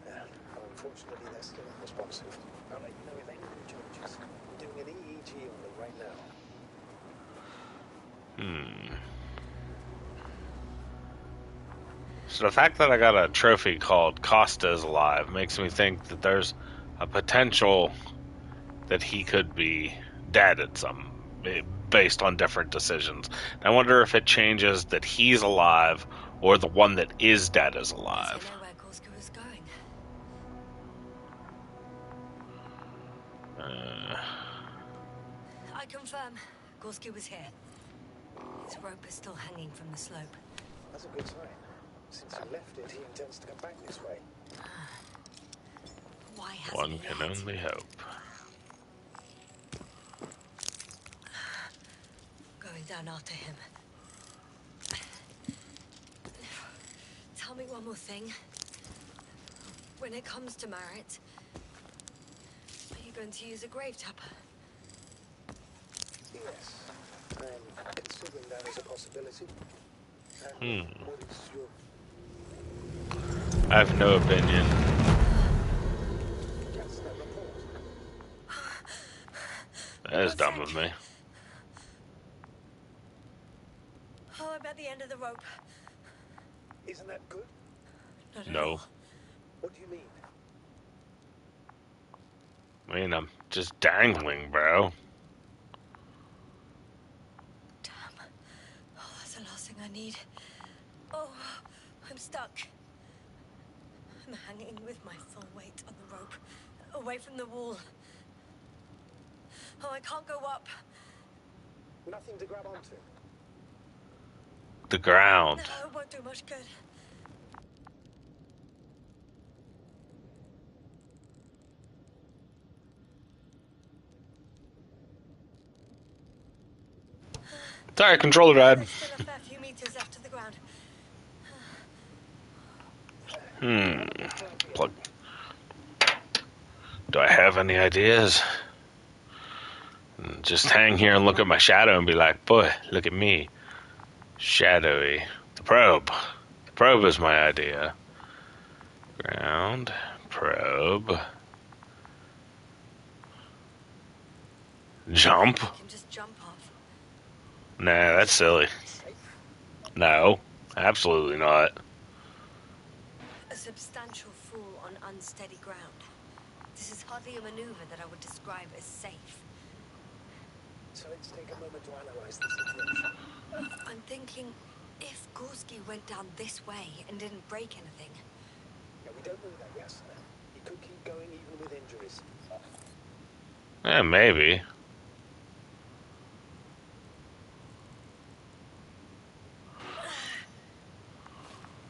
Speaker 3: Yeah, unfortunately, they're still unresponsive. I'll let you know if anything changes. I'm doing an EEG on them right now.
Speaker 1: So the fact that I got a trophy called Costa is alive makes me think that there's a potential that he could be dead at some, based on different decisions. And I wonder if it changes that he's alive or the one that is dead is
Speaker 2: Does
Speaker 1: alive.
Speaker 2: he know where Gorska is going? I confirm, Gorski was here. His rope is still hanging from the slope.
Speaker 3: That's a good sign. Since he left it, he intends to come back this way.
Speaker 2: Why hasn't
Speaker 1: One
Speaker 2: he
Speaker 1: can
Speaker 2: yet?
Speaker 1: only hope.
Speaker 2: Going down after him. Tell me one more thing. When it comes to Marit, are you going to use a grave tapper?
Speaker 3: Yes, I'm considering that as a possibility. And what is your...
Speaker 1: I have no opinion.
Speaker 3: That's that report.
Speaker 1: That is dumb of me.
Speaker 2: Oh, I'm at the end of the rope.
Speaker 3: Isn't that good?
Speaker 2: Not at
Speaker 1: No.
Speaker 2: all.
Speaker 3: What do you mean?
Speaker 1: I mean, I'm just dangling, bro.
Speaker 2: Damn. Oh, that's the last thing I need. Oh, I'm stuck. I'm hanging with my full weight on the rope, away from the wall. Oh, I can't go up.
Speaker 3: Nothing to grab onto.
Speaker 1: The ground.
Speaker 2: No, it won't do much good.
Speaker 1: Sorry, controller died.
Speaker 2: There's still a fair few meters left to the ground.
Speaker 1: Plug. Do I have any ideas? Just hang here and look at my shadow and be like, boy, look at me. Shadowy. The probe. The probe is my idea. Ground. Probe. Jump.
Speaker 2: You can just jump off.
Speaker 1: Nah, that's silly. No, absolutely not.
Speaker 2: A substantial fall on unsteady ground. This is hardly a maneuver that I would describe as safe.
Speaker 3: So let's take a moment to analyze the situation.
Speaker 2: I'm thinking, if Gorski went down this way and didn't break anything,
Speaker 3: Yeah, we don't know that, yes. He could keep going even with injuries.
Speaker 1: Maybe.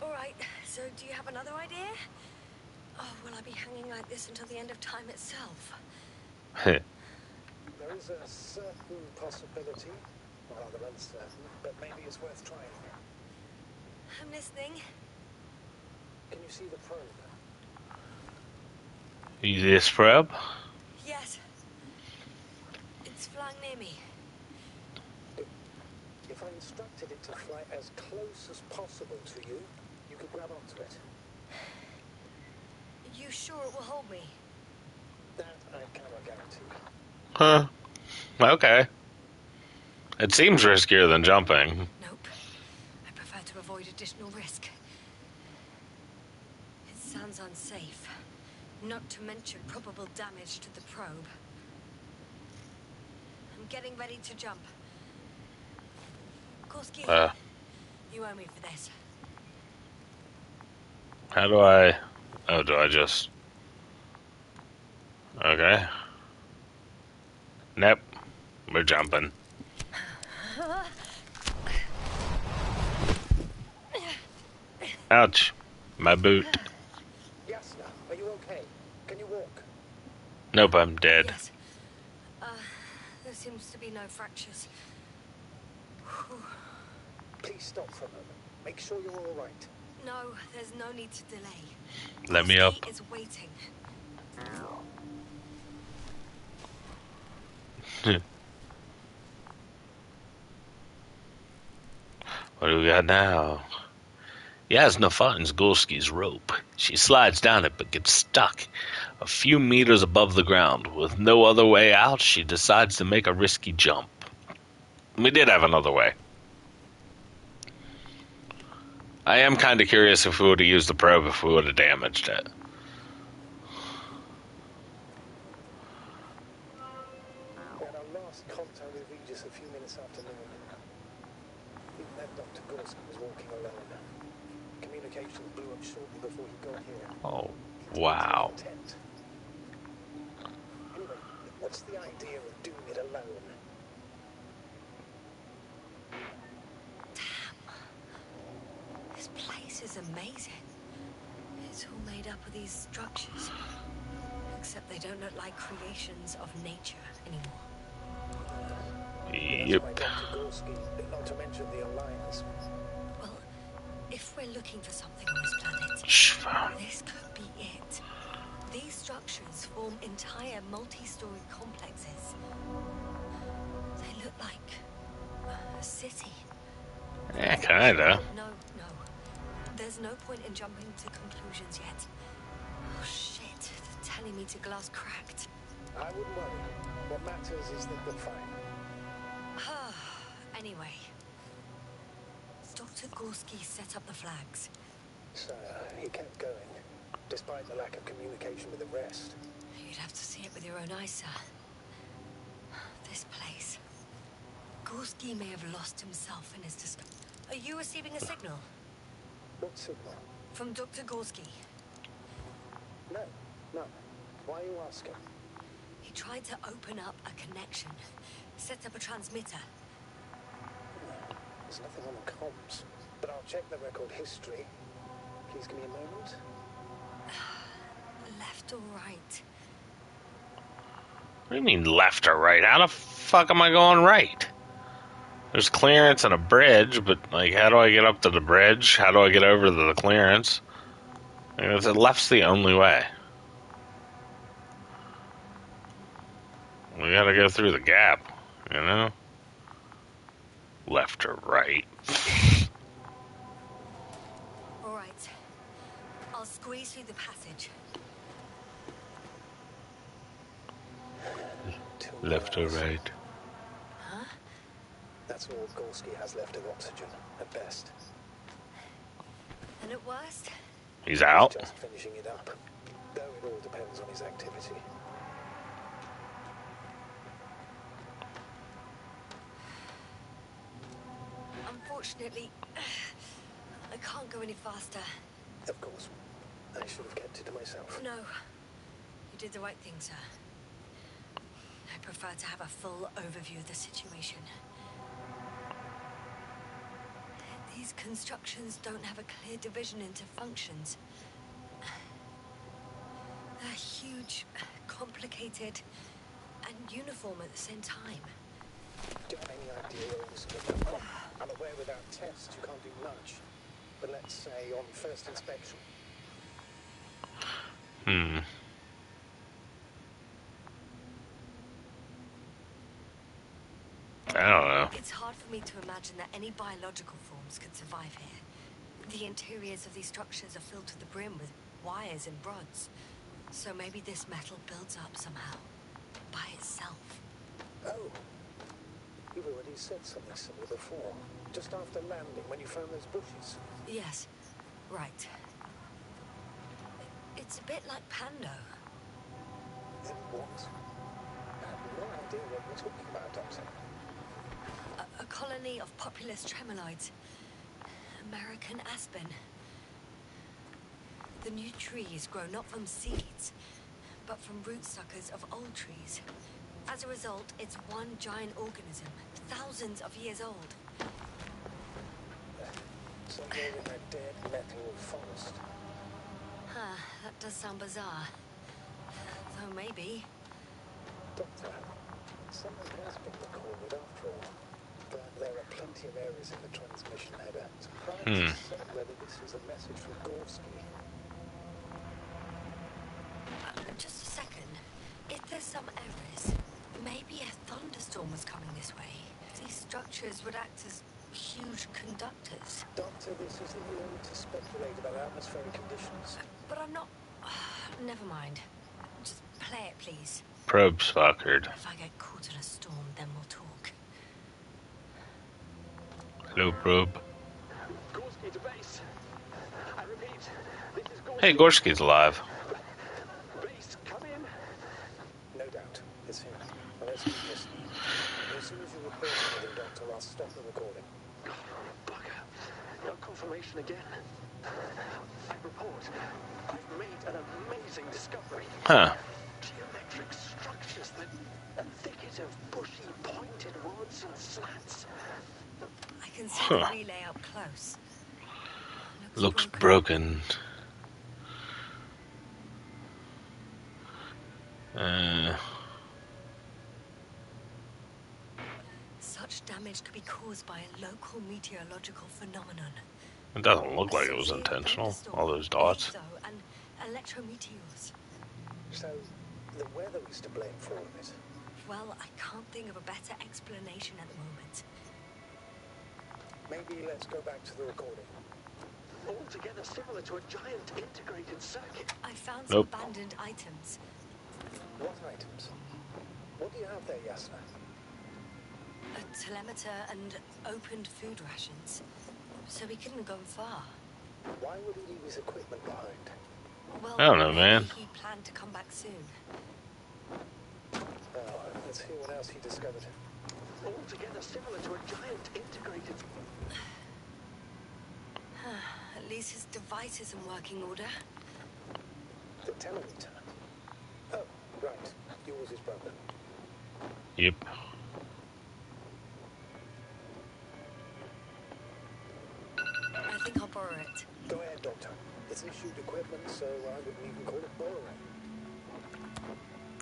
Speaker 2: Alright, so do you have another idea? Oh, will I be hanging like this until the end of time itself?
Speaker 3: There is a certain possibility, rather uncertain, but maybe it's worth trying.
Speaker 2: I'm listening.
Speaker 3: Can you see the probe?
Speaker 1: This probe?
Speaker 2: Yes. It's flying near me.
Speaker 3: If I instructed it to fly as close as possible to you, you could grab onto it.
Speaker 2: You sure it will hold me?
Speaker 3: That I cannot guarantee.
Speaker 1: Huh. Okay. It seems riskier than jumping.
Speaker 2: Nope. I prefer to avoid additional risk. It sounds unsafe. Not to mention probable damage to the probe. I'm getting ready to jump. Gorski, you owe me for this.
Speaker 1: How do I... Oh, do I just... Okay. Nope. We're jumping. Ouch. My boot.
Speaker 3: Yasna, are you okay? Can you walk?
Speaker 1: Nope, I'm dead.
Speaker 2: Yes. There seems to be no fractures.
Speaker 3: Please stop for a moment. Make sure you're all right.
Speaker 2: No, there's no need to delay.
Speaker 1: Let me up.
Speaker 2: Gorski is waiting.
Speaker 1: What do we got now? Yasna finds Gorski's rope. She slides down it but gets stuck a few meters above the ground. With no other way out, she decides to make a risky jump. We did have another way. I am kind of curious if we would have used the probe, if we would have damaged it.
Speaker 3: We had our last contact with Regis a few minutes after noon. Even then, Dr. Gorski was walking alone. Communications blew up shortly before he got here.
Speaker 1: Oh,
Speaker 3: He
Speaker 1: wow.
Speaker 3: didn't take intent. Anyway, what's the idea of doing it alone?
Speaker 2: This place is amazing. It's all made up of these structures. Except they don't look like creations of nature anymore.
Speaker 1: Yep.
Speaker 3: That's why Dr. Gorski, not to mention the Alliance.
Speaker 2: Well, if we're looking for something on this planet,
Speaker 1: Shh.
Speaker 2: this could be it. These structures form entire multi-story complexes. They look like a city.
Speaker 1: Yeah, kinda.
Speaker 2: No. There's no point in jumping to conclusions yet. Oh shit, the telemeter glass cracked.
Speaker 3: I wouldn't worry. What matters is that we're fine.
Speaker 2: Anyway, Dr. Gorski set up the flags.
Speaker 3: So, he kept going, despite the lack of communication with the rest.
Speaker 2: You'd have to see it with your own eyes, sir. This place. Gorski may have lost himself in his discovery. Are you receiving a signal?
Speaker 3: What signal?
Speaker 2: From Dr. Gorski.
Speaker 3: No. Why are you asking?
Speaker 2: He tried to open up a connection, set up a transmitter.
Speaker 3: There's nothing on the comms, but I'll check the record history. Please give me a moment.
Speaker 2: Left or right?
Speaker 1: What do you mean left or right? How the fuck am I going right? There's clearance and a bridge, but, like, how do I get up to the bridge? How do I get over to the clearance? The left's the only way. We gotta go through the gap, you know? Left or right?
Speaker 2: All right. I'll squeeze through the passage.
Speaker 1: Left or right?
Speaker 2: Huh?
Speaker 3: That's all Gorski has left of oxygen, at best.
Speaker 2: And at worst?
Speaker 1: He's out?
Speaker 3: He's just finishing it up, though it all depends on his activity.
Speaker 2: Unfortunately, I can't go any faster.
Speaker 3: Of course. I should have kept it to myself.
Speaker 2: No. You did the right thing, sir. I prefer to have a full overview of the situation. These constructions don't have a clear division into functions. They're huge, complicated, and uniform at the same time.
Speaker 3: Do you have any idea where all this could come from? I'm aware without tests you can't do much. But let's say on first inspection.
Speaker 1: I don't know.
Speaker 2: It's hard for me to imagine that any biological forms could survive here. The interiors of these structures are filled to the brim with wires and rods. So maybe this metal builds up somehow, by itself.
Speaker 3: Oh, you've already said something similar before. Just after landing, when you found those bushes.
Speaker 2: Yes, right. It's a bit like Pando.
Speaker 3: Then what? I have no idea what you're talking about, Doctor.
Speaker 2: A colony of populous tremoloids. American aspen. The new trees grow not from seeds, but from root suckers of old trees. As a result, it's one giant organism, thousands of years old.
Speaker 3: So you're in a dead metal forest.
Speaker 2: Huh, that does sound bizarre. Though maybe.
Speaker 3: Doctor, something has been recorded after all. But there are plenty of errors in the transmission header. Surprised to say whether this is a message from Gorski.
Speaker 2: Just a second. If there's some errors, maybe a thunderstorm was coming this way. These structures would act as huge conductors.
Speaker 3: Doctor, this isn't the moment to speculate about atmospheric conditions.
Speaker 2: But I'm not... Never mind. Just play it, please.
Speaker 1: Probe's fuckered.
Speaker 2: If I get caught in a storm, then we'll talk.
Speaker 1: Hello, probe.
Speaker 3: Gorski to base. I repeat, this is Gorski.
Speaker 1: Hey, Gorski's alive.
Speaker 3: Base, come in. No doubt. It's him. Well, let's keep listening. As soon as you report anything, Doctor, I'll stop the recording. Bugger. No confirmation again. I report. I've made an amazing discovery.
Speaker 1: Huh.
Speaker 3: Geometric structures that a thicket of bushy, pointed rods and slats.
Speaker 2: I can see the relay up close.
Speaker 1: Looks broken.
Speaker 2: Such damage could be caused by a local meteorological phenomenon.
Speaker 1: It doesn't look like it was intentional. All those dots.
Speaker 2: And electrometeors.
Speaker 3: So, the weather is to blame for all of it.
Speaker 2: Well, I can't think of a better explanation at the moment.
Speaker 3: Maybe let's go back to the recording. Altogether similar to a giant integrated circuit.
Speaker 2: I found some abandoned items.
Speaker 3: What items? What do you have there, Yasna?
Speaker 2: A telemeter and opened food rations. So he couldn't have gone far.
Speaker 3: Why would he leave his equipment behind?
Speaker 2: Well,
Speaker 1: I don't know, man.
Speaker 2: He planned to come back soon.
Speaker 3: Let's hear what else he discovered. Altogether similar to a giant integrated...
Speaker 2: At least his device is in working order.
Speaker 3: The telemeter. Oh, right. Yours is broken.
Speaker 1: Yep.
Speaker 2: I think I'll borrow it.
Speaker 3: Go ahead, Doctor. It's issued equipment, so I wouldn't even call it borrowing.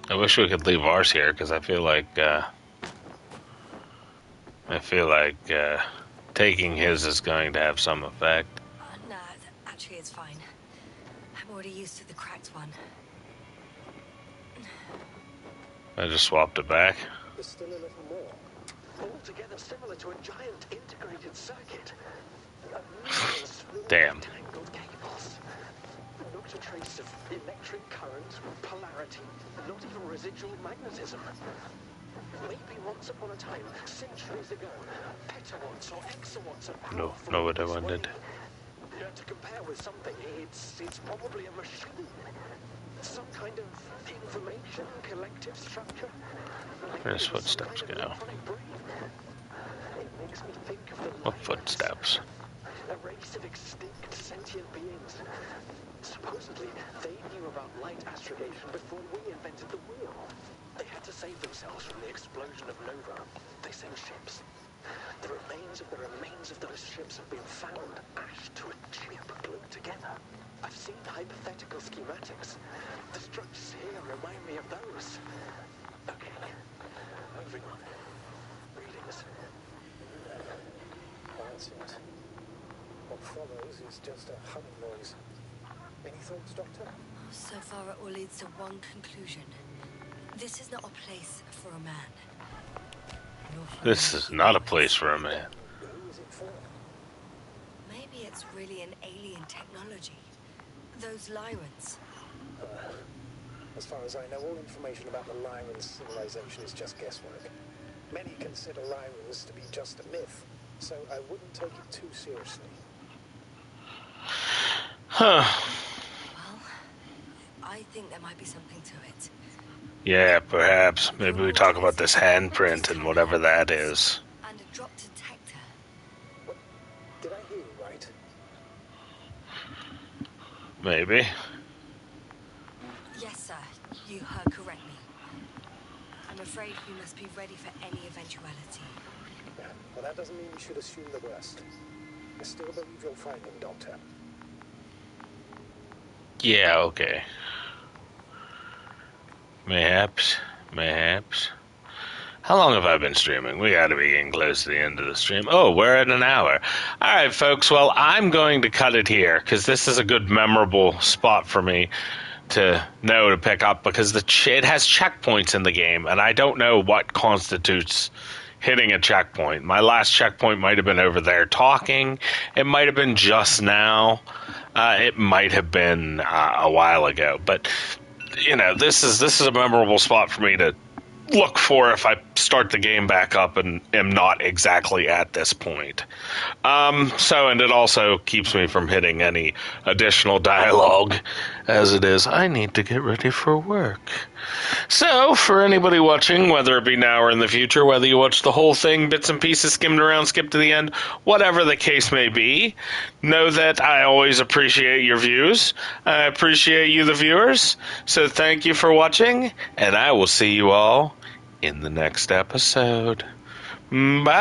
Speaker 1: I wish we could leave ours here, because I feel like taking his is going to have some effect.
Speaker 2: Nah, actually it's fine. I'm already used to the cracked one.
Speaker 1: I just swapped it back.
Speaker 3: There's still a little more. Altogether similar to a giant integrated circuit.
Speaker 1: Damn.
Speaker 3: Tangled cables. Not a trace of electric current, polarity, not even residual magnetism. Maybe once upon a time, centuries ago, petawatts or exawatts of power.
Speaker 1: No, what I wanted.
Speaker 3: To compare with something, it's probably a machine. Some kind of information collective structure.
Speaker 1: Where's footsteps go?
Speaker 3: It makes me think of the
Speaker 1: What footsteps?
Speaker 3: a race of extinct sentient beings. Supposedly, they knew about light astrogation before we invented the wheel. They had to save themselves from the explosion of Nova. They sent ships. The remains of those ships have been found, ashed to a chip glued together. I've seen hypothetical schematics. The structures here remind me of those. Okay, moving on. Readings. That's it. What follows is just a humming noise. Any thoughts, Doctor?
Speaker 2: So far it all leads to one conclusion. This is not a place for a man.
Speaker 1: This is not a place for a man.
Speaker 3: Who is it for?
Speaker 2: Maybe it's really an Those Lyrans.
Speaker 3: As far as I know, all information about the Lyran civilization is just guesswork. Many consider Lyrans to be just a myth, so I wouldn't take it too seriously.
Speaker 1: Huh.
Speaker 2: Well, I think there might be something to it.
Speaker 1: Yeah, perhaps. Maybe we talk about this handprint and whatever that is.
Speaker 2: And a drop detector.
Speaker 3: What? Did I hear you right?
Speaker 1: Maybe.
Speaker 2: Yes, sir. You heard correctly. I'm afraid we must be ready for any eventuality.
Speaker 3: Yeah, well, that doesn't mean we should assume the worst. I still believe you'll find him, Doctor.
Speaker 1: Yeah, okay. Mayhaps. How long have I been streaming? We gotta be getting close to the end of the stream. Oh, we're at an hour. Alright, folks, well, I'm going to cut it here, because this is a good, memorable spot for me to know to pick up, because it has checkpoints in the game, and I don't know what constitutes hitting a checkpoint. My last checkpoint might have been over there talking. It might have been just now. It might have been a while ago, but you know, this is a memorable spot for me to look for if I start the game back up and am not exactly at this point. And it also keeps me from hitting any additional dialogue, as it is, I need to get ready for work. So, for anybody watching, whether it be now or in the future, whether you watch the whole thing, bits and pieces, skimmed around, skipped to the end, whatever the case may be, know that I always appreciate your views. I appreciate you, the viewers. So thank you for watching, and I will see you all in the next episode. Bye!